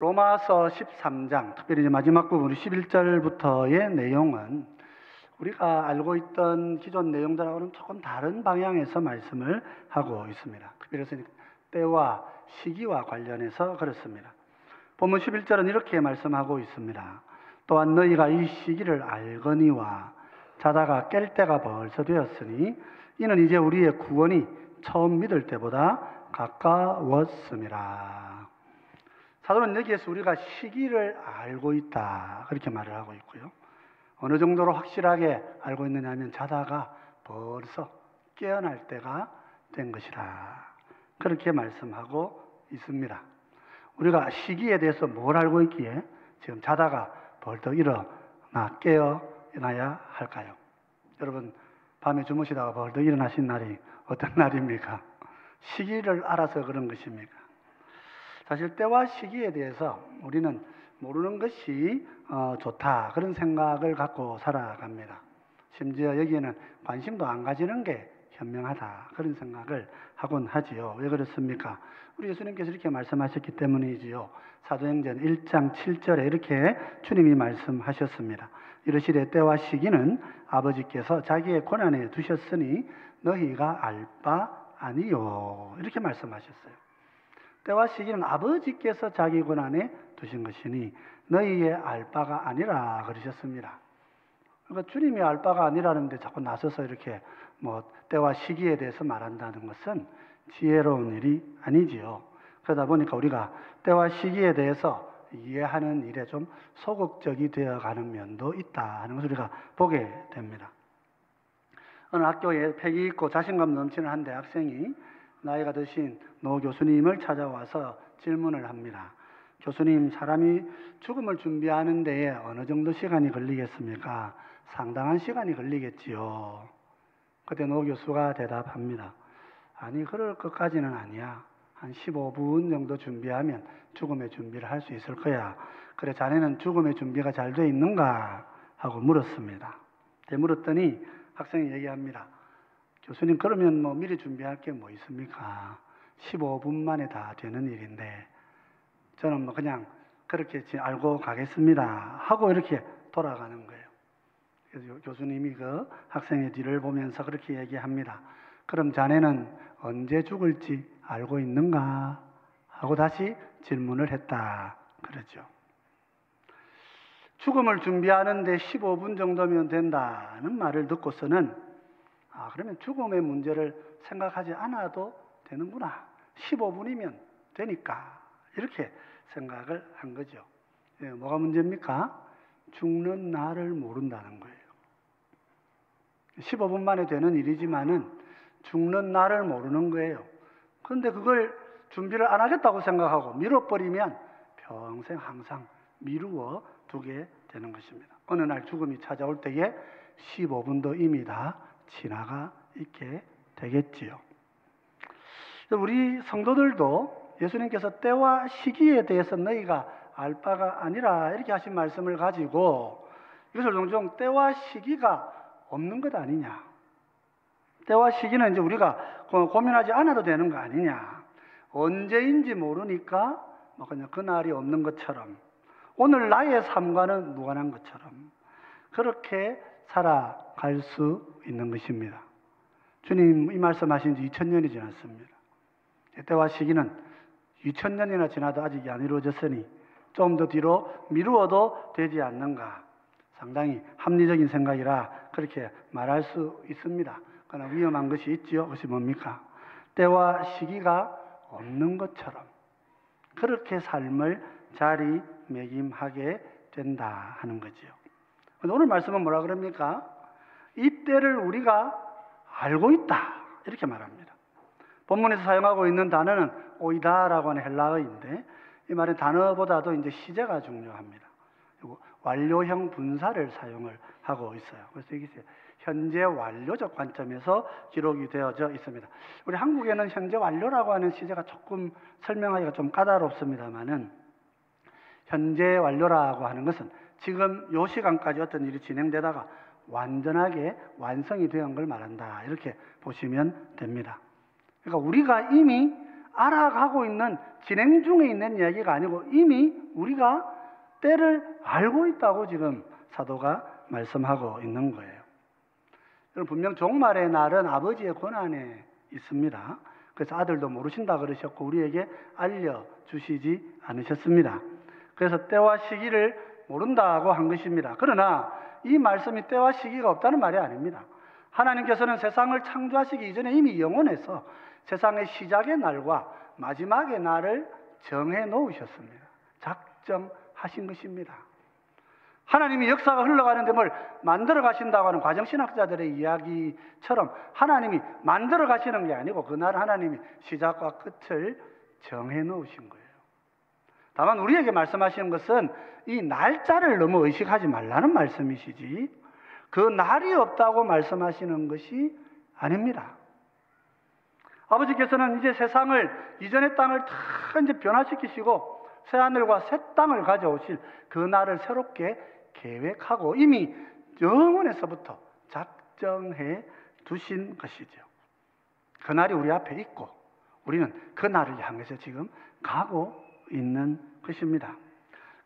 로마서 13장, 특별히 이제 마지막 부분 11절부터의 내용은 우리가 알고 있던 기존 내용들하고는 조금 다른 방향에서 말씀을 하고 있습니다. 특별히 때와 시기와 관련해서 그렇습니다. 본문 11절은 이렇게 말씀하고 있습니다. 또한 너희가 이 시기를 알거니와 자다가 깰 때가 벌써 되었으니 이는 이제 우리의 구원이 처음 믿을 때보다 가까웠음이라. 사도는 여기에서 우리가 시기를 알고 있다 그렇게 말을 하고 있고요. 어느 정도로 확실하게 알고 있느냐 하면 자다가 벌써 깨어날 때가 된 것이라 그렇게 말씀하고 있습니다. 우리가 시기에 대해서 뭘 알고 있기에 지금 자다가 벌떡 일어나 깨어나야 할까요? 여러분 밤에 주무시다가 벌떡 일어나신 날이 어떤 날입니까? 시기를 알아서 그런 것입니까? 사실 때와 시기에 대해서 우리는 모르는 것이 좋다 그런 생각을 갖고 살아갑니다. 심지어 여기에는 관심도 안 가지는 게 현명하다 그런 생각을 하곤 하지요. 왜 그렇습니까? 우리 예수님께서 이렇게 말씀하셨기 때문이지요. 사도행전 1장 7절에 이렇게 주님이 말씀하셨습니다. 이르시되 때와 시기는 아버지께서 자기의 권한에 두셨으니 너희가 알 바 아니요 이렇게 말씀하셨어요. 때와 시기는 아버지께서 자기 권한에 두신 것이니 너희의 알 바가 아니라 그러셨습니다. 그러니까 주님이 알 바가 아니라는데 자꾸 나서서 이렇게 때와 시기에 대해서 말한다는 것은 지혜로운 일이 아니지요. 그러다 보니까 우리가 때와 시기에 대해서 이해하는 일에 좀 소극적이 되어가는 면도 있다 하는 것을 우리가 보게 됩니다. 어느 학교에 패기 있고 자신감 넘치는 한 대학생이 나이가 드신 노 교수님을 찾아와서 질문을 합니다. 교수님, 사람이 죽음을 준비하는 데에 어느 정도 시간이 걸리겠습니까? 상당한 시간이 걸리겠지요. 그때 노 교수가 대답합니다. 아니, 그럴 것까지는 아니야. 한 15분 정도 준비하면 죽음의 준비를 할 수 있을 거야. 그래, 자네는 죽음의 준비가 잘 돼 있는가? 하고 물었습니다. 물었더니 학생이 얘기합니다. 교수님, 그러면 미리 준비할 게 뭐 있습니까? 15분 만에 다 되는 일인데 저는 그냥 그렇게 알고 가겠습니다 하고 이렇게 돌아가는 거예요. 그래서 교수님이 그 학생의 뒤를 보면서 그렇게 얘기합니다. 그럼 자네는 언제 죽을지 알고 있는가? 하고 다시 질문을 했다 그러죠. 죽음을 준비하는데 15분 정도면 된다는 말을 듣고서는 그러면 죽음의 문제를 생각하지 않아도 되는구나. 15분이면 되니까. 이렇게 생각을 한 거죠. 뭐가 문제입니까? 죽는 날을 모른다는 거예요. 15분 만에 되는 일이지만은 죽는 날을 모르는 거예요. 그런데 그걸 준비를 안 하겠다고 생각하고 미뤄버리면 평생 항상 미루어 두게 되는 것입니다. 어느 날 죽음이 찾아올 때에 15분도 이미 다 지나가 있게 되겠지요. 우리 성도들도 예수님께서 때와 시기에 대해서 너희가 알 바가 아니라 이렇게 하신 말씀을 가지고 이것을 종종 때와 시기가 없는 것 아니냐. 때와 시기는 이제 우리가 고민하지 않아도 되는 거 아니냐. 언제인지 모르니까 그냥 그날이 없는 것처럼 오늘 나의 삶과는 무관한 것처럼 그렇게 살아갈 수 있는 것입니다. 주님 이 말씀하신 지 2000년이 지났습니다. 때와 시기는 2000년이나 지나도 아직 안 이루어졌으니 좀 더 뒤로 미루어도 되지 않는가. 상당히 합리적인 생각이라 그렇게 말할 수 있습니다. 그러나 위험한 것이 있지요. 그것이 뭡니까? 때와 시기가 없는 것처럼 그렇게 삶을 자리매김하게 된다 하는 거지요. 오늘 말씀은 뭐라 그럽니까? 이 때를 우리가 알고 있다 이렇게 말합니다. 본문에서 사용하고 있는 단어는 오이다라고 하는 헬라어인데 이 말은 단어보다도 이제 시제가 중요합니다. 그리고 완료형 분사를 사용을 하고 있어요. 그래서 여기서 현재 완료적 관점에서 기록이 되어져 있습니다. 우리 한국에는 현재 완료라고 하는 시제가 조금 설명하기가 좀 까다롭습니다만은 현재 완료라고 하는 것은 지금 이 시간까지 어떤 일이 진행되다가 완전하게 완성이 되는 걸 말한다. 이렇게 보시면 됩니다. 그러니까 우리가 이미 알아가고 있는, 진행 중에 있는 이야기가 아니고 이미 우리가 때를 알고 있다고 지금 사도가 말씀하고 있는 거예요. 분명 종말의 날은 아버지의 권한에 있습니다. 그래서 아들도 모르신다 그러셨고 우리에게 알려주시지 않으셨습니다. 그래서 때와 시기를 모른다고 한 것입니다. 그러나 이 말씀이 때와 시기가 없다는 말이 아닙니다. 하나님께서는 세상을 창조하시기 이전에 이미 영원해서 세상의 시작의 날과 마지막의 날을 정해 놓으셨습니다. 작정하신 것입니다. 하나님이 역사가 흘러가는데 뭘 만들어 가신다고 하는 과정신학자들의 이야기처럼 하나님이 만들어 가시는 게 아니고 그날 하나님이 시작과 끝을 정해 놓으신 거예요. 다만 우리에게 말씀하시는 것은 이 날짜를 너무 의식하지 말라는 말씀이시지 그 날이 없다고 말씀하시는 것이 아닙니다. 아버지께서는 이제 세상을, 이전의 땅을 다 이제 변화시키시고 새하늘과 새 땅을 가져오실 그 날을 새롭게 계획하고 이미 영원에서부터 작정해 두신 것이죠. 그 날이 우리 앞에 있고 우리는 그 날을 향해서 지금 가고 있는 것입니다.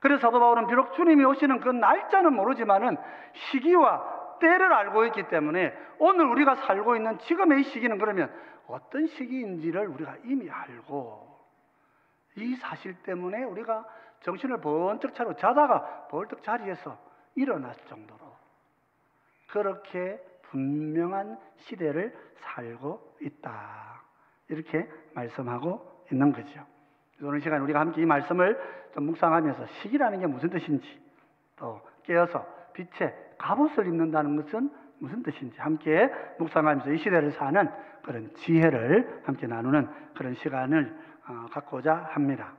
그래서 사도 바울은 비록 주님이 오시는 그 날짜는 모르지만은 시기와 때를 알고 있기 때문에 오늘 우리가 살고 있는 지금의 이 시기는 그러면 어떤 시기인지를 우리가 이미 알고 이 사실 때문에 우리가 정신을 번쩍 차리고 자다가 벌떡 자리에서 일어날 정도로 그렇게 분명한 시대를 살고 있다. 이렇게 말씀하고 있는 거죠. 오늘 시간 우리가 함께 이 말씀을 좀 묵상하면서 시기라는 게 무슨 뜻인지 또 깨어서 빛의 갑옷을 입는다는 것은 무슨 뜻인지 함께 묵상하면서 이 시대를 사는 그런 지혜를 함께 나누는 그런 시간을 갖고자 합니다.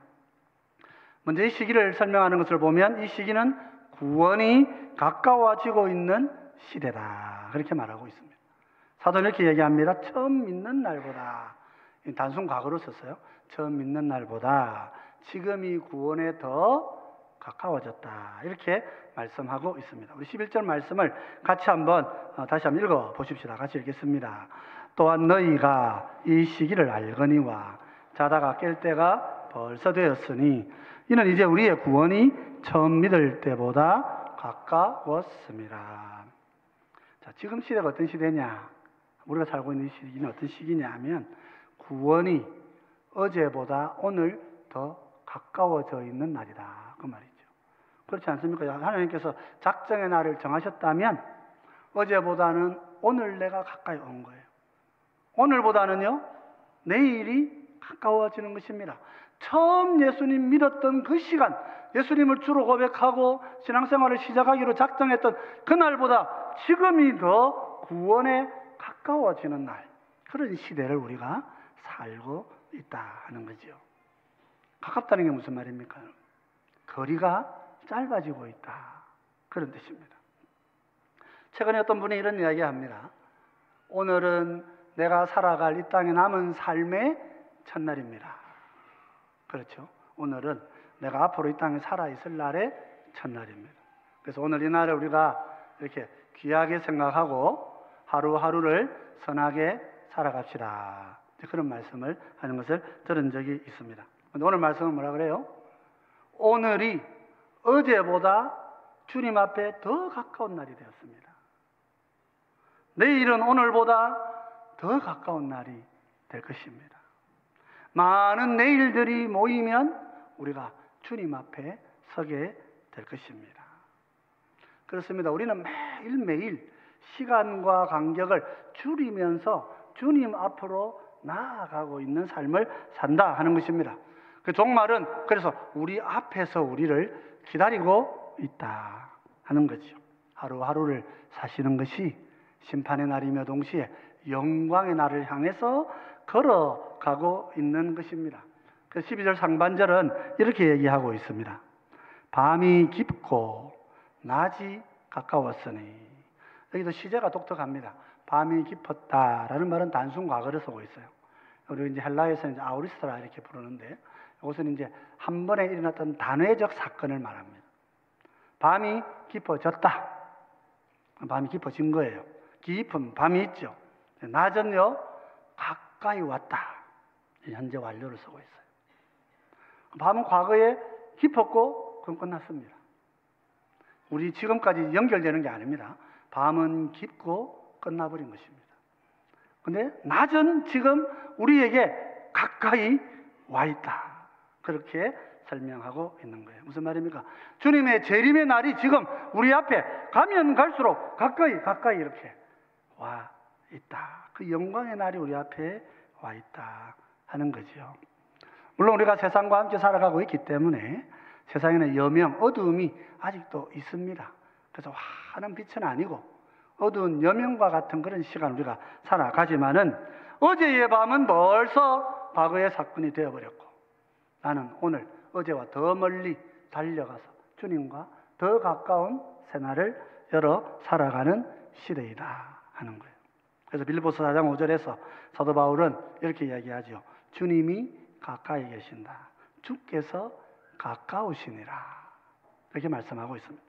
먼저 이 시기를 설명하는 것을 보면 이 시기는 구원이 가까워지고 있는 시대다. 그렇게 말하고 있습니다. 사도는 이렇게 얘기합니다. 처음 믿는 날보다, 단순 과거로 썼어요. 처음 믿는 날보다 지금이 구원에 더 가까워졌다. 이렇게 말씀하고 있습니다. 우리 11절 말씀을 같이 다시 한번 읽어 보십시다. 같이 읽겠습니다. 또한 너희가 이 시기를 알거니와 자다가 깰 때가 벌써 되었으니 이는 이제 우리의 구원이 처음 믿을 때보다 가까웠습니다. 자, 지금 시대가 어떤 시대냐? 우리가 살고 있는 이 시기는 어떤 시기냐 하면 구원이 어제보다 오늘 더 가까워져 있는 날이다. 그 말이죠. 그렇지 않습니까? 하나님께서 작정의 날을 정하셨다면 어제보다는 오늘 내가 가까이 온 거예요. 오늘보다는요, 내일이 가까워지는 것입니다. 처음 예수님 믿었던 그 시간, 예수님을 주로 고백하고 신앙생활을 시작하기로 작정했던 그날보다 지금이 더 구원에 가까워지는 날, 그런 시대를 우리가 살고 있다 하는 거죠. 가깝다는 게 무슨 말입니까? 거리가 짧아지고 있다, 그런 뜻입니다. 최근에 어떤 분이 이런 이야기 합니다. 오늘은 내가 살아갈 이 땅에 남은 삶의 첫날입니다. 그렇죠? 오늘은 내가 앞으로 이 땅에 살아있을 날의 첫날입니다. 그래서 오늘 이 날을 우리가 이렇게 귀하게 생각하고 하루하루를 선하게 살아갑시다. 그런 말씀을 하는 것을 들은 적이 있습니다. 근데 오늘 말씀은 뭐라 그래요? 오늘이 어제보다 주님 앞에 더 가까운 날이 되었습니다. 내일은 오늘보다 더 가까운 날이 될 것입니다. 많은 내일들이 모이면 우리가 주님 앞에 서게 될 것입니다. 그렇습니다. 우리는 매일매일 시간과 간격을 줄이면서 주님 앞으로 나아가고 있는 삶을 산다 하는 것입니다. 그 종말은 그래서 우리 앞에서 우리를 기다리고 있다 하는 거죠. 하루하루를 사시는 것이 심판의 날이며 동시에 영광의 날을 향해서 걸어가고 있는 것입니다. 그 12절 상반절은 이렇게 얘기하고 있습니다. 밤이 깊고 낮이 가까웠으니. 여기도 시제가 독특합니다. 밤이 깊었다라는 말은 단순 과거를 쓰고 있어요. 우리 이제 헬라에서는 이제 아우리스라 이렇게 부르는데, 이것은 이제 한 번에 일어났던 단회적 사건을 말합니다. 밤이 깊어졌다. 밤이 깊어진 거예요. 깊은 밤이 있죠. 낮은요, 가까이 왔다. 현재 완료를 쓰고 있어요. 밤은 과거에 깊었고 그건 끝났습니다. 우리 지금까지 연결되는 게 아닙니다. 밤은 깊고 끝나버린 것입니다. 근데 낮은 지금 우리에게 가까이 와 있다. 그렇게 설명하고 있는 거예요. 무슨 말입니까? 주님의 재림의 날이 지금 우리 앞에 가면 갈수록 가까이 이렇게 와 있다. 그 영광의 날이 우리 앞에 와 있다 하는 거죠. 물론 우리가 세상과 함께 살아가고 있기 때문에 세상에는 여명, 어두움이 아직도 있습니다. 그래서 환한 빛은 아니고 어두운 여명과 같은 그런 시간을 우리가 살아가지만은 어제의 밤은 벌써 과거의 사건이 되어버렸고 나는 오늘 어제와 더 멀리 달려가서 주님과 더 가까운 새날을 열어 살아가는 시대이다 하는 거예요. 그래서 빌립보서 4장 5절에서 사도 바울은 이렇게 이야기하죠. 주님이 가까이 계신다. 주께서 가까우시니라. 이렇게 말씀하고 있습니다.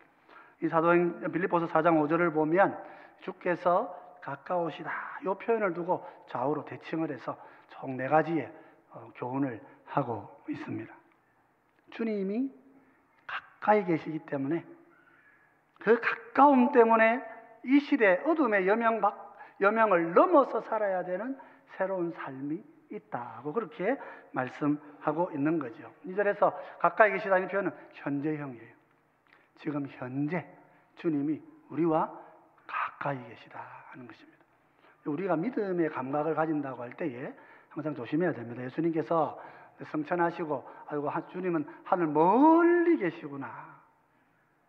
이 사도행 빌립보서 4장 5절을 보면 주께서 가까우시다. 이 표현을 두고 좌우로 대칭을 해서 총 4가지의 교훈을 하고 있습니다. 주님이 가까이 계시기 때문에 그 가까움 때문에 이 시대의 어둠의 여명을 넘어서 살아야 되는 새로운 삶이 있다고 그렇게 말씀하고 있는 거죠. 2절에서 가까이 계시다는 표현은 현재형이에요. 지금 현재 주님이 우리와 가까이 계시다 하는 것입니다. 우리가 믿음의 감각을 가진다고 할 때에 항상 조심해야 됩니다. 예수님께서 성천하시고 아이고 주님은 하늘 멀리 계시구나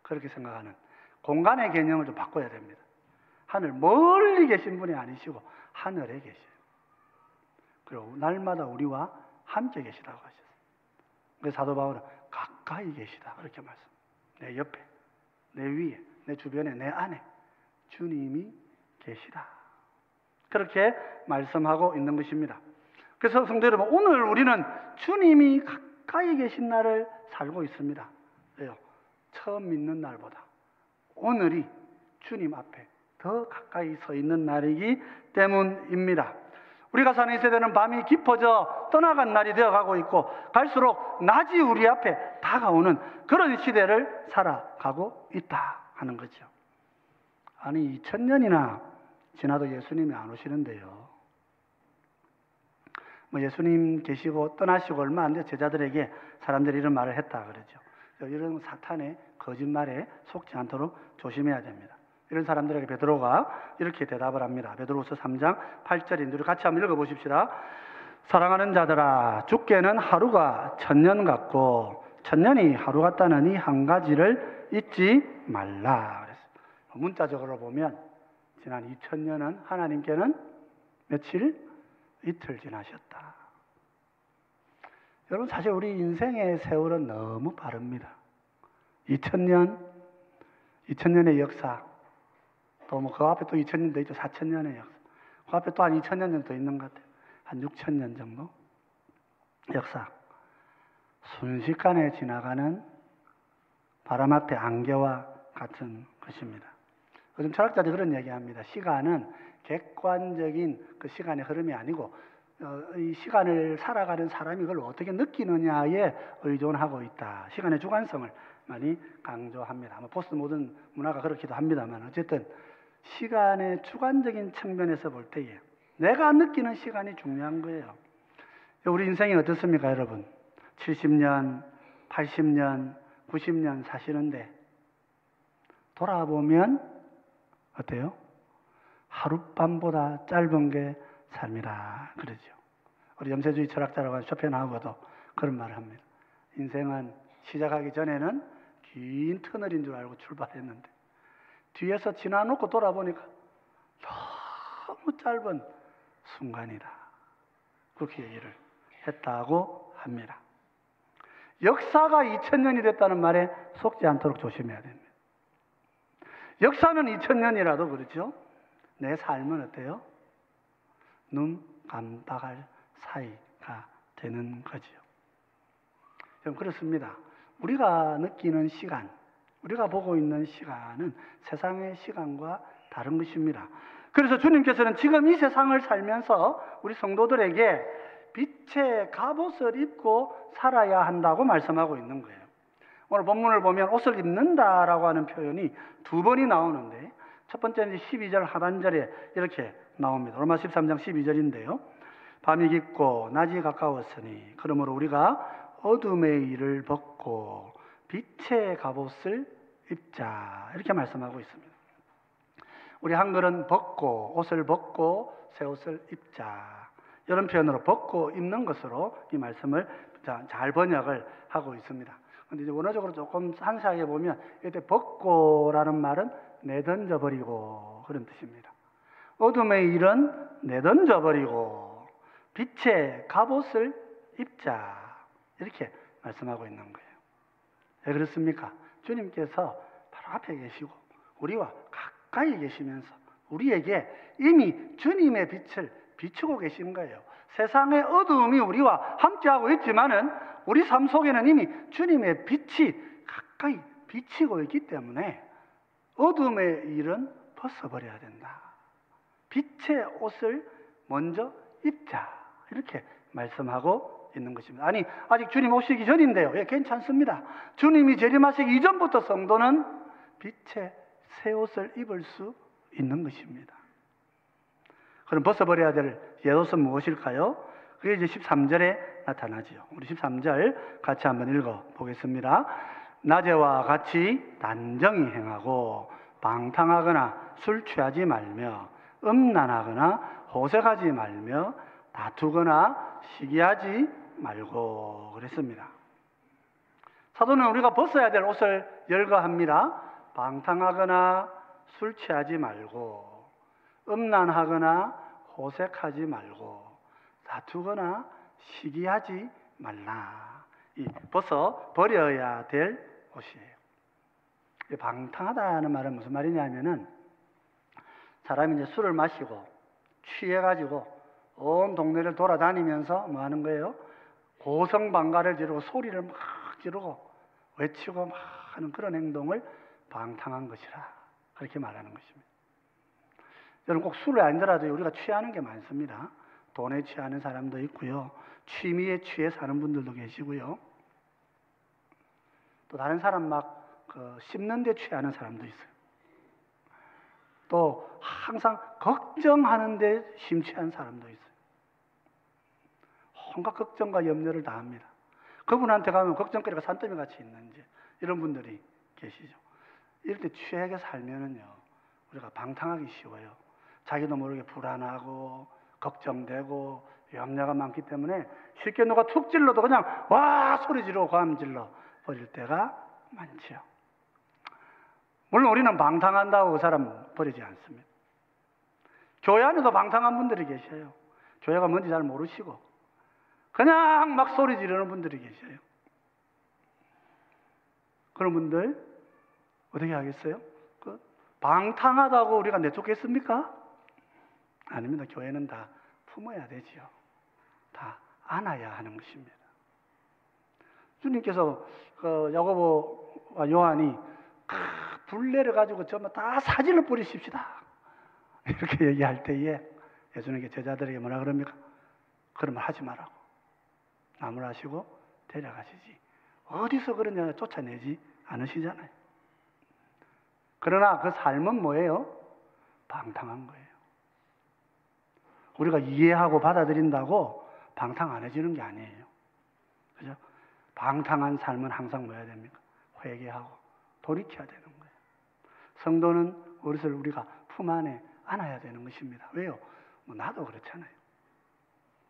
그렇게 생각하는 공간의 개념을 좀 바꿔야 됩니다. 하늘 멀리 계신 분이 아니시고 하늘에 계셔요. 그리고 날마다 우리와 함께 계시다고 하셨어요. 그래서 사도 바울은 가까이 계시다 그렇게 말씀. 내 옆에, 내 위에, 내 주변에, 내 안에 주님이 계시다. 그렇게 말씀하고 있는 것입니다. 그래서 성도 여러분, 오늘 우리는 주님이 가까이 계신 날을 살고 있습니다. 왜요? 처음 믿는 날보다 오늘이 주님 앞에 더 가까이 서 있는 날이기 때문입니다. 우리가 사는 이 세대는 밤이 깊어져 떠나간 날이 되어가고 있고 갈수록 낮이 우리 앞에 다가오는 그런 시대를 살아가고 있다 하는 거죠. 아니 2000년이나 지나도 예수님이 안 오시는데요. 예수님 계시고 떠나시고 얼마 안 돼 제자들에게 사람들이 이런 말을 했다 그러죠. 이런 사탄의 거짓말에 속지 않도록 조심해야 됩니다. 이런 사람들에게 베드로가 이렇게 대답을 합니다. 베드로후서 3장 8절인데 우리 같이 한번 읽어보십시다. 사랑하는 자들아, 주께는 하루가 1000년 같고 1000년이 하루 같다는 이 한 가지를 잊지 말라 그랬어요. 문자적으로 보면 지난 2000년은 하나님께는 며칠? 이틀 지나셨다. 여러분 사실 우리 인생의 세월은 너무 빠릅니다. 2000년의 역사 또 그 앞에 또 2000년도 있죠. 4000년의 역사. 그 앞에 또 한 2000년 정도 있는 것 같아요. 한 6000년 정도 역사. 순식간에 지나가는 바람 앞에 안개와 같은 것입니다. 요즘 철학자들이 그런 얘기합니다. 시간은 객관적인 그 시간의 흐름이 아니고 이 시간을 살아가는 사람이 그걸 어떻게 느끼느냐에 의존하고 있다. 시간의 주관성을 많이 강조합니다. 포스트 모던 문화가 그렇기도 합니다만 어쨌든 시간의 주관적인 측면에서 볼 때에 내가 느끼는 시간이 중요한 거예요. 우리 인생이 어떻습니까, 여러분? 70년, 80년, 90년 사시는데 돌아보면 어때요? 하룻밤보다 짧은 게 삶이라 그러죠. 우리 염세주의 철학자라고 하는 쇼펜하우어도 그런 말을 합니다. 인생은 시작하기 전에는 긴 터널인 줄 알고 출발했는데 뒤에서 지나놓고 돌아보니까 너무 짧은 순간이다. 그렇게 얘기를 했다고 합니다. 역사가 2000년이 됐다는 말에 속지 않도록 조심해야 됩니다. 역사는 2000년이라도 그렇죠. 내 삶은 어때요? 눈 깜빡할 사이가 되는 거죠. 그럼 그렇습니다. 우리가 느끼는 시간, 우리가 보고 있는 시간은 세상의 시간과 다른 것입니다. 그래서 주님께서는 지금 이 세상을 살면서 우리 성도들에게 빛의 갑옷을 입고 살아야 한다고 말씀하고 있는 거예요. 오늘 본문을 보면 옷을 입는다라고 하는 표현이 두 번이 나오는데, 첫 번째는 12절 하반절에 이렇게 나옵니다. 로마 13장 12절인데요. 밤이 깊고 낮이 가까웠으니 그러므로 우리가 어둠의 일을 벗고 빛의 갑옷을 입자, 이렇게 말씀하고 있습니다. 우리 한글은 벗고, 옷을 벗고 새 옷을 입자, 이런 표현으로 벗고 입는 것으로 이 말씀을 잘 번역을 하고 있습니다. 근데 이제 원어적으로 조금 상세하게 보면 이때 벗고라는 말은 내던져 버리고, 그런 뜻입니다. 어둠의 일은 내던져 버리고 빛의 갑옷을 입자, 이렇게 말씀하고 있는 거예요. 왜 그렇습니까? 주님께서 바로 앞에 계시고 우리와 가까이 계시면서 우리에게 이미 주님의 빛을 비추고 계신 거예요. 세상의 어두움이 우리와 함께하고 있지만은 우리 삶 속에는 이미 주님의 빛이 가까이 비치고 있기 때문에 어둠의 일은 벗어버려야 된다. 빛의 옷을 먼저 입자, 이렇게 말씀하고 있는 것입니다. 아니, 아직 주님 오시기 전인데요. 예, 괜찮습니다. 주님이 재림하시기 이전부터 성도는 빛의 새 옷을 입을 수 있는 것입니다. 그럼 벗어버려야 될 옛옷은 무엇일까요? 그게 이제 13절에 나타나지요. 우리 13절 같이 한번 읽어 보겠습니다. 낮에와 같이 단정히 행하고 방탕하거나 술 취하지 말며 음란하거나 호색하지 말며 다투거나 시기하지 말고, 그랬습니다. 사도는 우리가 벗어야 될 옷을 열거합니다. 방탕하거나 술 취하지 말고 음란하거나 호색하지 말고 다투거나 시기하지 말라. 이 벗어 버려야 될 옷이에요. 방탕하다는 말은 무슨 말이냐면은, 사람이 이제 술을 마시고 취해가지고 온 동네를 돌아다니면서 뭐 하는 거예요? 고성방가를 지르고 소리를 막 지르고 외치고 막 하는 그런 행동을 방탕한 것이라, 그렇게 말하는 것입니다. 여러분, 꼭 술을 아니더라도 우리가 취하는 게 많습니다. 돈에 취하는 사람도 있고요, 취미에 취해 사는 분들도 계시고요, 또 다른 사람 막 씹는 데 취하는 사람도 있어요. 또 항상 걱정하는 데 심취한 사람도 있어요. 온갖 걱정과 염려를 다 합니다. 그분한테 가면 걱정거리가 산더미 같이 있는지, 이런 분들이 계시죠. 이럴 때 취하게 살면은요, 우리가 방탕하기 쉬워요. 자기도 모르게 불안하고 걱정되고 염려가 많기 때문에 쉽게 누가 툭 찔러도 그냥 와 소리 지르고 고함 질러 버릴 때가 많죠. 물론 우리는 방탕한다고 그 사람 버리지 않습니다. 교회 안에도 방탕한 분들이 계셔요. 교회가 뭔지 잘 모르시고 그냥 막 소리 지르는 분들이 계셔요. 그런 분들 어떻게 하겠어요? 방탕하다고 우리가 내쫓겠습니까? 아닙니다. 교회는 다 품어야 되지요. 다 안아야 하는 것입니다. 주님께서 야고보와 요한이 불내려 가지고 정말 다 사질러 뿌리십시다, 이렇게 얘기할 때에 예수님께 제자들에게 뭐라 그럽니까? 그런 말 하지 말라고, 나무라시고 데려가시지 어디서 그러냐 쫓아내지 않으시잖아요. 그러나 그 삶은 뭐예요? 방탕한 거예요. 우리가 이해하고 받아들인다고 방탕 안 해주는 게 아니에요. 그죠? 방탕한 삶은 항상 뭐 해야 됩니까? 회개하고 돌이켜야 되는 거예요. 성도는 그것을 우리가 품 안에 안아야 되는 것입니다. 왜요? 나도 그렇잖아요.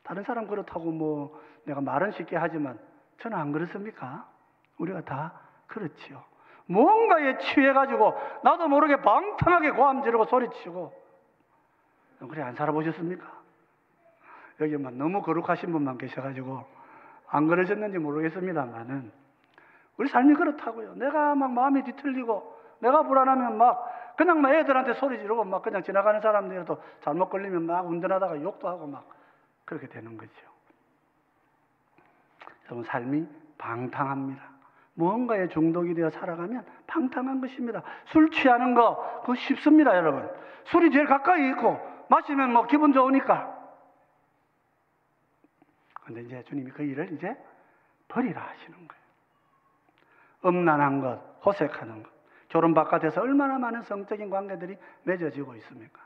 다른 사람 그렇다고 뭐 내가 말은 쉽게 하지만 저는 안 그렇습니까? 우리가 다 그렇지요. 무언가에 취해가지고 나도 모르게 방탕하게 고함 지르고 소리치고, 그래 안 살아보셨습니까? 여기 너무 거룩하신 분만 계셔가지고 안 그러셨는지 모르겠습니다만은 우리 삶이 그렇다고요. 내가 막 마음이 뒤틀리고 내가 불안하면 막 그냥 막 애들한테 소리 지르고 막 그냥 지나가는 사람들도 잘못 걸리면 막 운전하다가 욕도 하고 막 그렇게 되는 거죠. 여러분, 삶이 방탕합니다. 무언가에 중독이 되어 살아가면 방탕한 것입니다. 술 취하는 거 그거 쉽습니다, 여러분. 술이 제일 가까이 있고 마시면 뭐 기분 좋으니까. 근데 이제 주님이 그 일을 이제 버리라 하시는 거예요. 음란한 것, 호색하는 것. 결혼 바깥에서 얼마나 많은 성적인 관계들이 맺어지고 있습니까?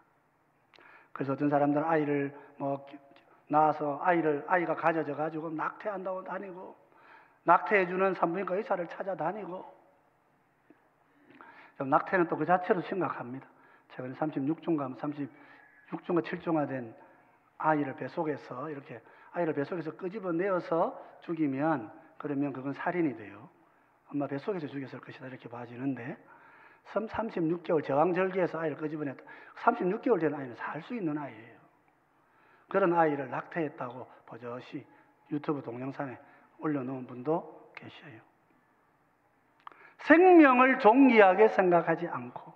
그래서 어떤 사람들은 아이를 낳아서 아이가 가져져 가지고 낙태한다고 다니고, 낙태해주는 산부인과 의사를 찾아다니고, 낙태는 또 그 자체로 심각합니다. 최근에 36중과 7중가 된 아이를 뱃속에서 끄집어내어서 죽이면, 그러면 그건 살인이 돼요. 엄마 뱃속에서 죽였을 것이다 이렇게 봐지는데, 36개월 제왕절개에서 아이를 끄집어냈다. 36개월 된 아이는 살 수 있는 아이예요. 그런 아이를 낙태했다고 버젓이 유튜브 동영상에 올려놓은 분도 계셔요. 생명을 존귀하게 생각하지 않고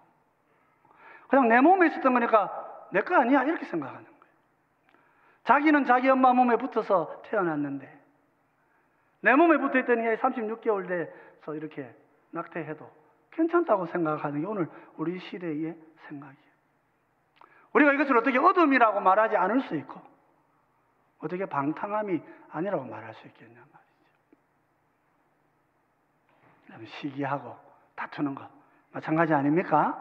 그냥 내 몸에 있었던 거니까 내 거 아니야 이렇게 생각하는 거예요. 자기는 자기 엄마 몸에 붙어서 태어났는데 내 몸에 붙어있던 이 36개월 돼서 이렇게 낙태해도 괜찮다고 생각하는 게 오늘 우리 시대의 생각이에요. 우리가 이것을 어떻게 어둠이라고 말하지 않을 수 있고 어떻게 방탕함이 아니라고 말할 수 있겠냐 말이죠. 시기하고 다투는 것 마찬가지 아닙니까?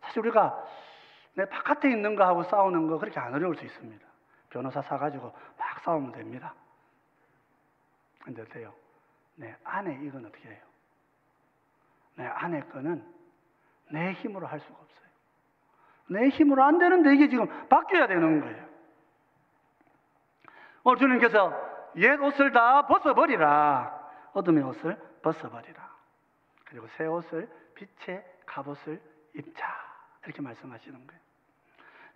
사실 우리가 내 바깥에 있는 거하고 싸우는 거 그렇게 안 어려울 수 있습니다. 변호사 사가지고 막 싸우면 됩니다. 근데 어때요? 내 안에 이건 어떻게 해요? 내 안에 거는 내 힘으로 할 수가 없어요. 내 힘으로 안 되는데 이게 지금 바뀌어야 되는 거예요. 오늘 주님께서 옛 옷을 다 벗어버리라. 어둠의 옷을 벗어버리라. 그리고 새 옷을 빛의 갑옷을 입자. 이렇게 말씀하시는 거예요.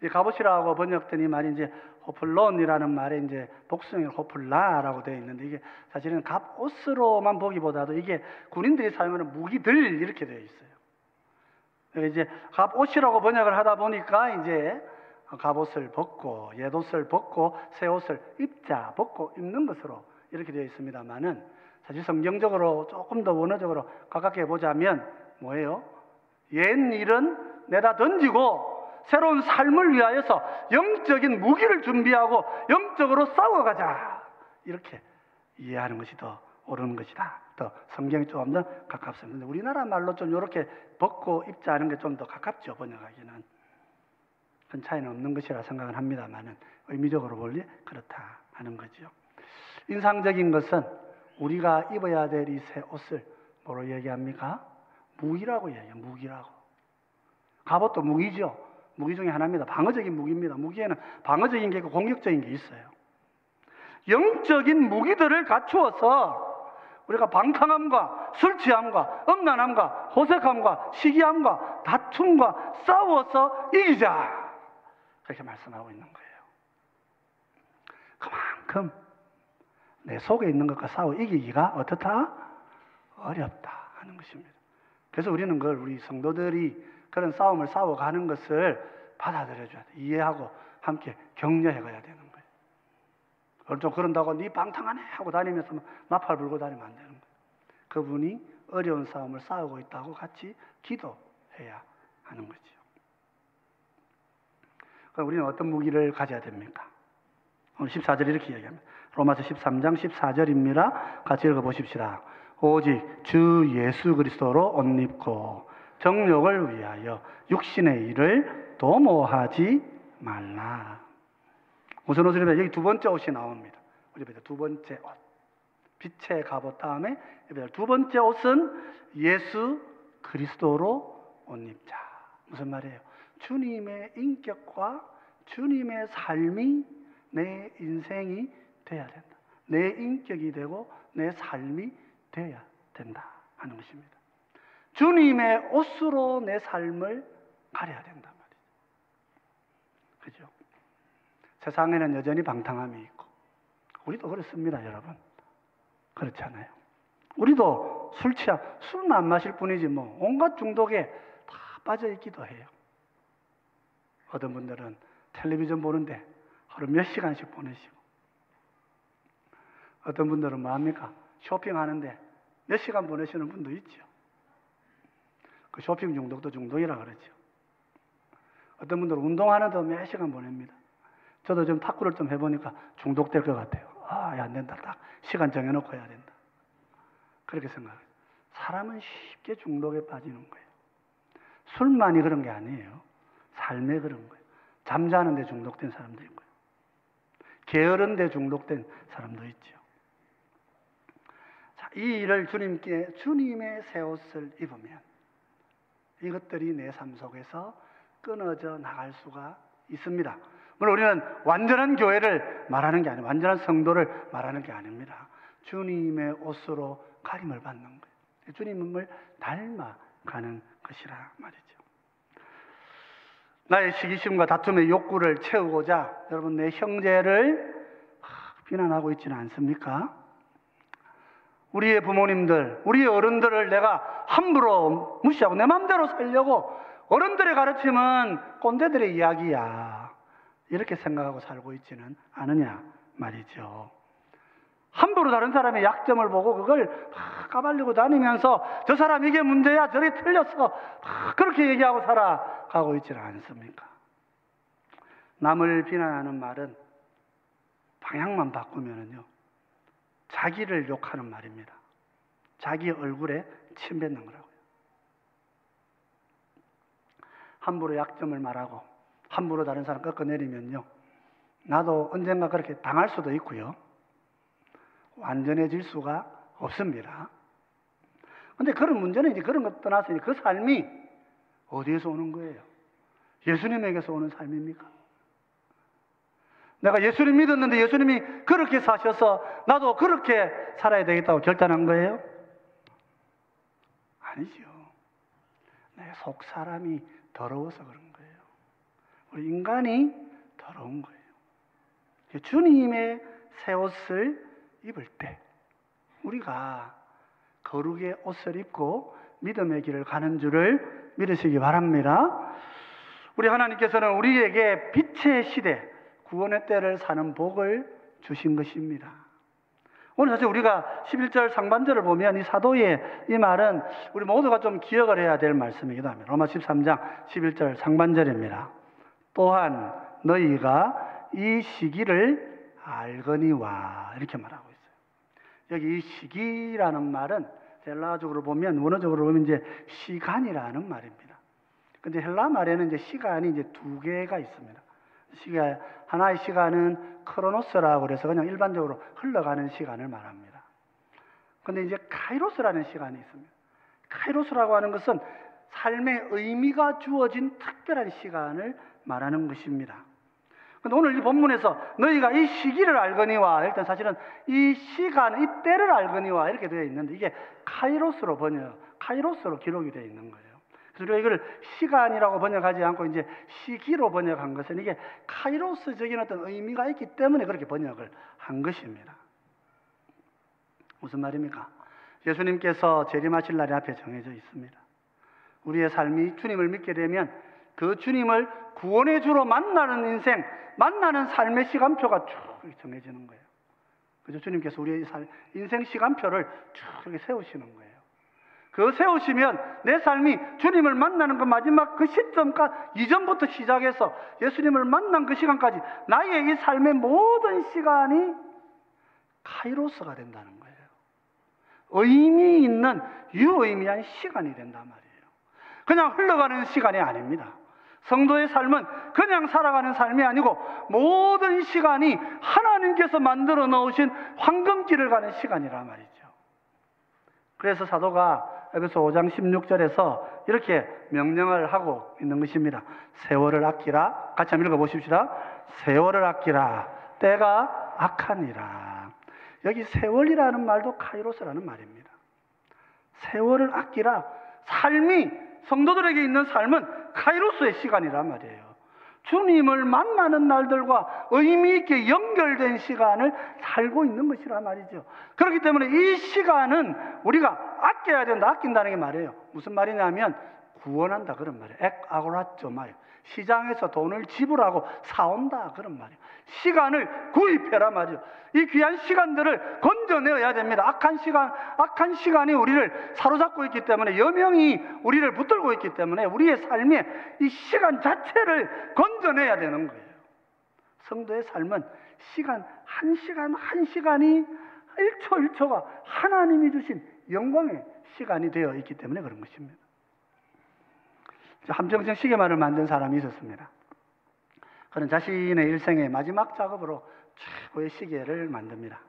이 갑옷이라고 번역된 이 말이 이제 호플론이라는 말에 이제 복수형이 호플라라고 되어 있는데 이게 사실은 갑옷으로만 보기보다도 이게 군인들이 사용하는 무기들 이렇게 되어 있어요. 이제 갑옷이라고 번역을 하다 보니까 이제 갑옷을 벗고 옛옷을 벗고 새 옷을 입자 벗고 입는 것으로 이렇게 되어 있습니다만은 사실 성경적으로 조금 더 원어적으로 가깝게 보자면 뭐예요? 옛 일은 내다 던지고 새로운 삶을 위하여서 영적인 무기를 준비하고 영적으로 싸워가자 이렇게 이해하는 것이 더 옳은 것이다. 더 성경이 조금 더 가깝습니다. 우리나라 말로 좀 이렇게 벗고 입자 하는 게 좀 더 가깝죠. 번역하기는 큰 차이는 없는 것이라 생각을 합니다만은 의미적으로 볼리 그렇다 하는 거죠. 인상적인 것은 우리가 입어야 될 이 새 옷을 뭐로 얘기합니까? 무기라고 얘기해요. 무기라고. 갑옷도 무기죠. 무기 중에 하나입니다. 방어적인 무기입니다. 무기에는 방어적인 게 있고 공격적인 게 있어요. 영적인 무기들을 갖추어서 우리가 방탕함과 술 취함과 음란함과 호색함과 시기함과 다툼과 싸워서 이기자. 그렇게 말씀하고 있는 거예요. 그만큼 내 속에 있는 것과 싸워 이기기가 어떻다? 어렵다 하는 것입니다. 그래서 우리는 그걸 우리 성도들이 그런 싸움을 싸워가는 것을 받아들여줘야 돼. 이해하고 함께 격려해가야 되는 거예요. 그걸 좀 그런다고 네 방탕하네 하고 다니면서 나팔 불고 다니면 안 되는 거예요. 그분이 어려운 싸움을 싸우고 있다고 같이 기도해야 하는 거죠. 그럼 우리는 어떤 무기를 가져야 됩니까? 오늘 14절 이렇게 이야기합니다. 로마서 13장 14절입니다. 같이 읽어보십시다. 오직 주 예수 그리스도로 옷 입고 정욕을 위하여 육신의 일을 도모하지 말라. 무슨 옷을 입어야 여기 두 번째 옷이 나옵니다. 우리 두 번째 옷. 빛의 갑옷 다음에 두 번째 옷은 예수 그리스도로 옷 입자. 무슨 말이에요? 주님의 인격과 주님의 삶이 내 인생이 돼야 된다. 내 인격이 되고 내 삶이 돼야 된다 하는 것입니다. 주님의 옷으로 내 삶을 가려야 된단 말이죠. 그죠? 세상에는 여전히 방탕함이 있고 우리도 그렇습니다, 여러분. 그렇잖아요. 우리도 술은 안 마실 뿐이지 뭐 온갖 중독에 다 빠져 있기도 해요. 어떤 분들은 텔레비전 보는데 하루 몇 시간씩 보내시고 어떤 분들은 뭐합니까? 쇼핑하는데 몇 시간 보내시는 분도 있죠. 그 쇼핑 중독도 중독이라 그러죠. 어떤 분들은 운동하는데 몇 시간 보냅니다. 저도 좀 탁구를 좀 해보니까 중독될 것 같아요. 아, 안 된다. 딱 시간 정해놓고 해야 된다. 그렇게 생각해요. 사람은 쉽게 중독에 빠지는 거예요. 술만이 그런 게 아니에요. 삶에 그런 거예요. 잠자는 데 중독된 사람도 있고요. 게으른 데 중독된 사람도 있죠. 자, 이 일을 주님의 새 옷을 입으면 이것들이 내 삶 속에서 끊어져 나갈 수가 있습니다. 물론 우리는 완전한 교회를 말하는 게 아니에요. 완전한 성도를 말하는 게 아닙니다. 주님의 옷으로 가림을 받는 거예요. 주님을 닮아가는 것이라 말이죠. 나의 시기심과 다툼의 욕구를 채우고자 여러분 내 형제를 비난하고 있지는 않습니까? 우리의 부모님들, 우리의 어른들을 내가 함부로 무시하고 내 마음대로 살려고 어른들의 가르침은 꼰대들의 이야기야 이렇게 생각하고 살고 있지는 않으냐 말이죠. 함부로 다른 사람의 약점을 보고 그걸 까발리고 다니면서 저 사람 이게 문제야 저게 틀렸어 그렇게 얘기하고 살아가고 있지는 않습니까? 남을 비난하는 말은 방향만 바꾸면은요 자기를 욕하는 말입니다. 자기 얼굴에 침 뱉는 거라고요. 함부로 약점을 말하고 함부로 다른 사람 꺾어내리면요 나도 언젠가 그렇게 당할 수도 있고요 완전해질 수가 없습니다. 근데 그런 문제는 이제 그런 것 떠나서 그 삶이 어디에서 오는 거예요? 예수님에게서 오는 삶입니까? 내가 예수님 믿었는데 예수님이 그렇게 사셔서 나도 그렇게 살아야 되겠다고 결단한 거예요? 아니죠. 내 속 사람이 더러워서 그런 거예요. 우리 인간이 더러운 거예요. 주님의 새 옷을 입을 때 우리가 거룩의 옷을 입고 믿음의 길을 가는 줄을 믿으시기 바랍니다. 우리 하나님께서는 우리에게 빛의 시대, 구원의 때를 사는 복을 주신 것입니다. 오늘 사실 우리가 11절 상반절을 보면 이 사도의 이 말은 우리 모두가 좀 기억을 해야 될 말씀이기도 합니다. 로마 13장 11절 상반절입니다. 또한 너희가 이 시기를 알거니와 이렇게 말하고 있어요. 여기 이 시기라는 말은 헬라어적으로 보면 원어적으로 보면 이제 시간이라는 말입니다. 근데 헬라 말에는 이제 시간이 이제 두 개가 있습니다. 하나의 시간은 크로노스라고 그래서 그냥 일반적으로 흘러가는 시간을 말합니다. 근데 이제 카이로스라는 시간이 있습니다. 카이로스라고 하는 것은 삶의 의미가 주어진 특별한 시간을 말하는 것입니다. 근데 오늘 이 본문에서 너희가 이 시기를 알거니와 일단 사실은 이 시간, 이 때를 알거니와 이렇게 되어 있는데 이게 카이로스로 기록이 되어 있는 거예요. 그래서 우리가 이걸 시간이라고 번역하지 않고 이제 시기로 번역한 것은 이게 카이로스적인 어떤 의미가 있기 때문에 그렇게 번역을 한 것입니다. 무슨 말입니까? 예수님께서 재림하실 날이 앞에 정해져 있습니다. 우리의 삶이 주님을 믿게 되면 그 주님을 구원의 주로 만나는 인생, 만나는 삶의 시간표가 쭉 정해지는 거예요. 그래서 주님께서 우리의 인생 시간표를 쭉 이렇게 세우시는 거예요. 그거 세우시면 내 삶이 주님을 만나는 그 마지막 그 시점까지 이전부터 시작해서 예수님을 만난 그 시간까지 나의 이 삶의 모든 시간이 카이로스가 된다는 거예요. 의미 있는 유의미한 시간이 된단 말이에요. 그냥 흘러가는 시간이 아닙니다. 성도의 삶은 그냥 살아가는 삶이 아니고 모든 시간이 하나님께서 만들어 놓으신 황금길을 가는 시간이란 말이죠. 그래서 사도가 에베소 5장 16절에서 이렇게 명령을 하고 있는 것입니다. 세월을 아끼라. 같이 한번 읽어보십시다. 세월을 아끼라. 때가 악하니라. 여기 세월이라는 말도 카이로스라는 말입니다. 세월을 아끼라. 삶이 성도들에게 있는 삶은 카이로스의 시간이란 말이에요. 주님을 만나는 날들과 의미 있게 연결된 시간을 살고 있는 것이란 말이죠. 그렇기 때문에 이 시간은 우리가 아껴야 된다. 아낀다는 게 말이에요. 무슨 말이냐면 구원한다 그런 말이에요. 아고라죠 말이에요. 시장에서 돈을 지불하고 사온다 그런 말이에요. 시간을 구입해라 말이에요. 이 귀한 시간들을 건져내어야 됩니다. 악한 시간이 우리를 사로잡고 있기 때문에, 여명이 우리를 붙들고 있기 때문에 우리의 삶에 이 시간 자체를 건져내야 되는 거예요. 성도의 삶은 시간 한 시간이 1초 1초가 하나님이 주신 영광의 시간이 되어 있기 때문에 그런 것입니다. 한평생 시계말을 만든 사람이 있었습니다. 그는 자신의 일생의 마지막 작업으로 최고의 시계를 만듭니다.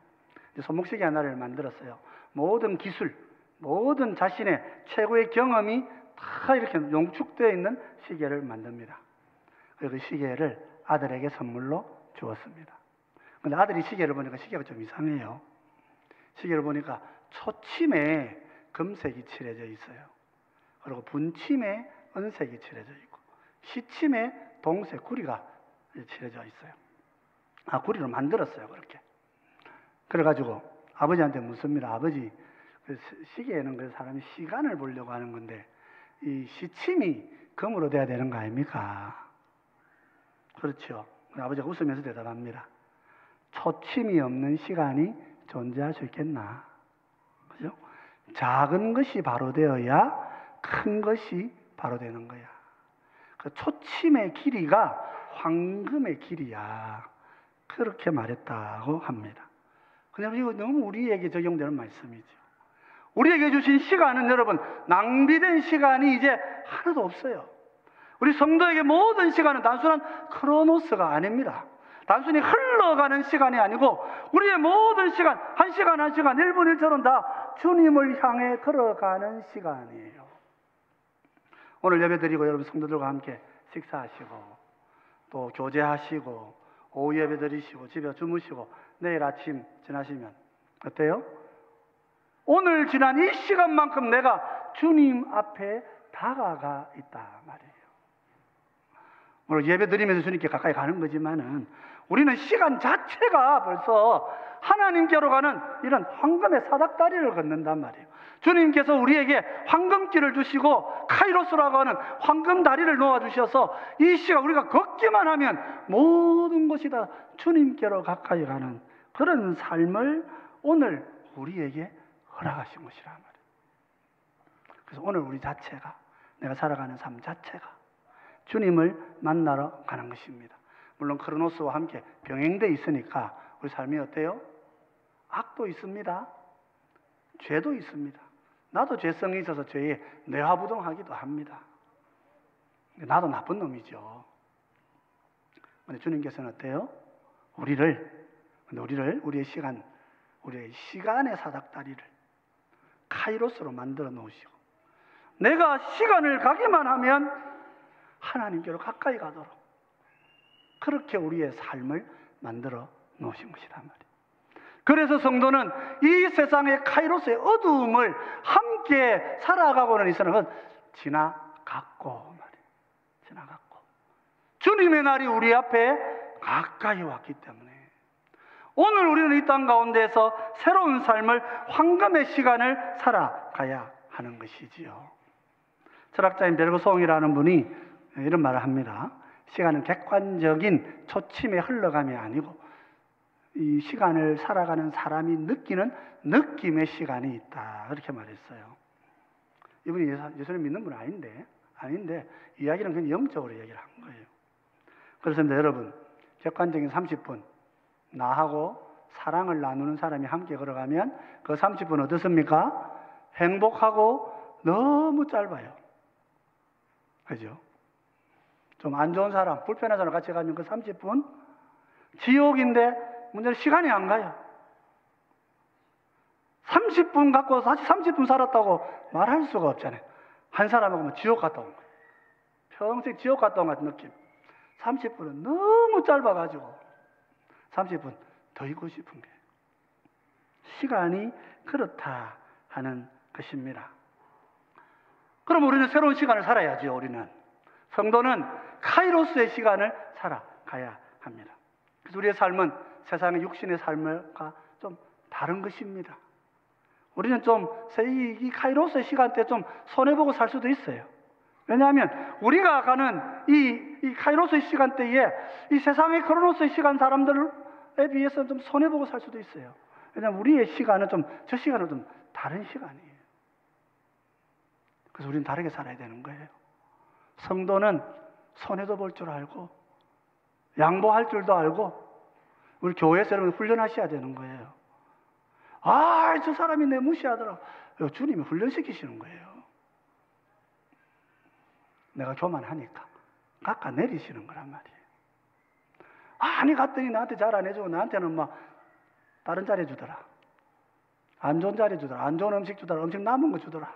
손목시계 하나를 만들었어요. 모든 기술, 모든 자신의 최고의 경험이 다 이렇게 농축되어 있는 시계를 만듭니다. 그리고 그 시계를 아들에게 선물로 주었습니다. 근데 아들이 시계를 보니까 시계가 좀 이상해요. 시계를 보니까 초침에 금색이 칠해져 있어요. 그리고 분침에 은색이 칠해져 있고, 시침에 동색 구리가 칠해져 있어요. 구리로 만들었어요, 그렇게. 그래가지고 아버지한테 묻습니다. 아버지, 그 시계에는 그 사람이 시간을 보려고 하는 건데, 이 시침이 금으로 돼야 되는 거 아닙니까? 그렇죠. 아버지가 웃으면서 대답합니다. 초침이 없는 시간이 존재할 수 있겠나? 그죠? 작은 것이 바로 되어야 큰 것이 바로 되는 거야. 그 초침의 길이가 황금의 길이야. 그렇게 말했다고 합니다. 그냥 이거 너무 우리에게 적용되는 말씀이죠. 우리에게 주신 시간은 여러분, 낭비된 시간이 이제 하나도 없어요. 우리 성도에게 모든 시간은 단순한 크로노스가 아닙니다. 단순히 흘러가는 시간이 아니고 우리의 모든 시간, 한 시간 한 시간, 1분 1초는 다 주님을 향해 걸어가는 시간이에요. 오늘 예배드리고 여러분 성도들과 함께 식사하시고 또 교제하시고 오후 예배드리시고 집에 주무시고 내일 아침 지나시면 어때요? 오늘 지난 이 시간만큼 내가 주님 앞에 다가가 있다 말이에요. 오늘 예배드리면서 주님께 가까이 가는 거지만은 우리는 시간 자체가 벌써 하나님께로 가는 이런 황금의 사닥다리를 걷는단 말이에요. 주님께서 우리에게 황금길을 주시고 카이로스라고 하는 황금 다리를 놓아주셔서 이 시간 우리가 걷기만 하면 모든 것이 다 주님께로 가까이 가는 그런 삶을 오늘 우리에게 허락하신 것이란 말이에요. 그래서 오늘 우리 자체가, 내가 살아가는 삶 자체가 주님을 만나러 가는 것입니다. 물론 크로노스와 함께 병행되어 있으니까 우리 삶이 어때요? 악도 있습니다. 죄도 있습니다. 나도 죄성이 있어서 죄에 뇌화부동하기도 합니다. 나도 나쁜 놈이죠. 근데 주님께서는 어때요? 우리의 시간의 사닥다리를 카이로스로 만들어 놓으시고 내가 시간을 가기만 하면 하나님께로 가까이 가도록 그렇게 우리의 삶을 만들어 놓으신 것이란 말이에요. 그래서 성도는 이 세상의 카이로스의 어두움을 함께 살아가고는 있으나 그건 지나갔고 말이에요. 지나갔고 주님의 날이 우리 앞에 가까이 왔기 때문에 오늘 우리는 이 땅 가운데에서 새로운 삶을 황금의 시간을 살아가야 하는 것이지요. 철학자인 베르그송이라는 분이 이런 말을 합니다. 시간은 객관적인 초침의 흘러감이 아니고 이 시간을 살아가는 사람이 느끼는 느낌의 시간이 있다. 그렇게 말했어요. 이분이 예수를 믿는 분은 아닌데 이야기는 그냥 영적으로 얘기를 한 거예요. 그래서 여러분, 객관적인 30분 나하고 사랑을 나누는 사람이 함께 걸어가면 그 30분 어떻습니까? 행복하고 너무 짧아요. 그죠? 좀 안 좋은 사람, 불편한 사람 같이 가면 그 30분 지옥인데 문제는 시간이 안 가요. 30분 갖고 다시 30분 살았다고 말할 수가 없잖아요. 한 사람하고 뭐 지옥 갔다 온 거예요. 평생 지옥 갔다 온 같은 느낌. 30분은 너무 짧아가지고 30분 더 있고 싶은 거예요. 시간이 그렇다 하는 것입니다. 그럼 우리는 새로운 시간을 살아야죠. 우리는 성도는 카이로스의 시간을 살아가야 합니다. 그래서 우리의 삶은 세상의 육신의 삶과 좀 다른 것입니다. 우리는 좀 이 카이로스의 시간대에 좀 손해보고 살 수도 있어요. 왜냐하면 우리가 가는 이 카이로스의 시간대에 이 세상의 크로노스의 시간 사람들에 비해서 좀 손해보고 살 수도 있어요. 왜냐하면 우리의 시간은 저 시간은 좀 다른 시간이에요. 그래서 우리는 다르게 살아야 되는 거예요. 성도는 손해도 볼 줄 알고 양보할 줄도 알고 우리 교회에서 여러분 훈련하셔야 되는 거예요. 아, 저 사람이 내 무시하더라. 주님이 훈련시키시는 거예요. 내가 교만하니까 깎아내리시는 거란 말이에요. 아니 갔더니 나한테 잘 안 해주고 나한테는 막 다른 자리 주더라. 안 좋은 자리 주더라. 안 좋은 음식 주더라. 음식 남은 거 주더라.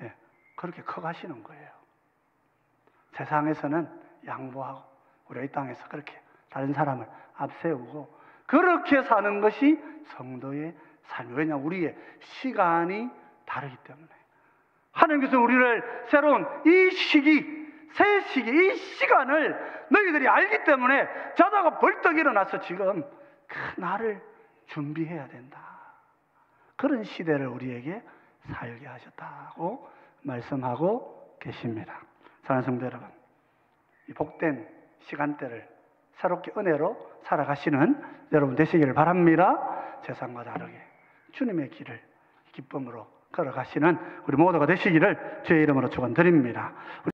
예, 그렇게 커가시는 거예요. 세상에서는 양보하고 우리가 이 땅에서 그렇게 다른 사람을 앞세우고 그렇게 사는 것이 성도의 삶이에요. 왜냐하면 우리의 시간이 다르기 때문에. 하나님께서 우리를 새로운 이 시기, 새 시기, 이 시간을 너희들이 알기 때문에 자다가 벌떡 일어나서 지금 그 날을 준비해야 된다. 그런 시대를 우리에게 살게 하셨다고 말씀하고 계십니다. 사랑하는 성도 여러분, 이 복된 시간대를 새롭게 은혜로 살아가시는 여러분 되시기를 바랍니다. 세상과 다르게 주님의 길을 기쁨으로 걸어가시는 우리 모두가 되시기를 주의 이름으로 축원드립니다.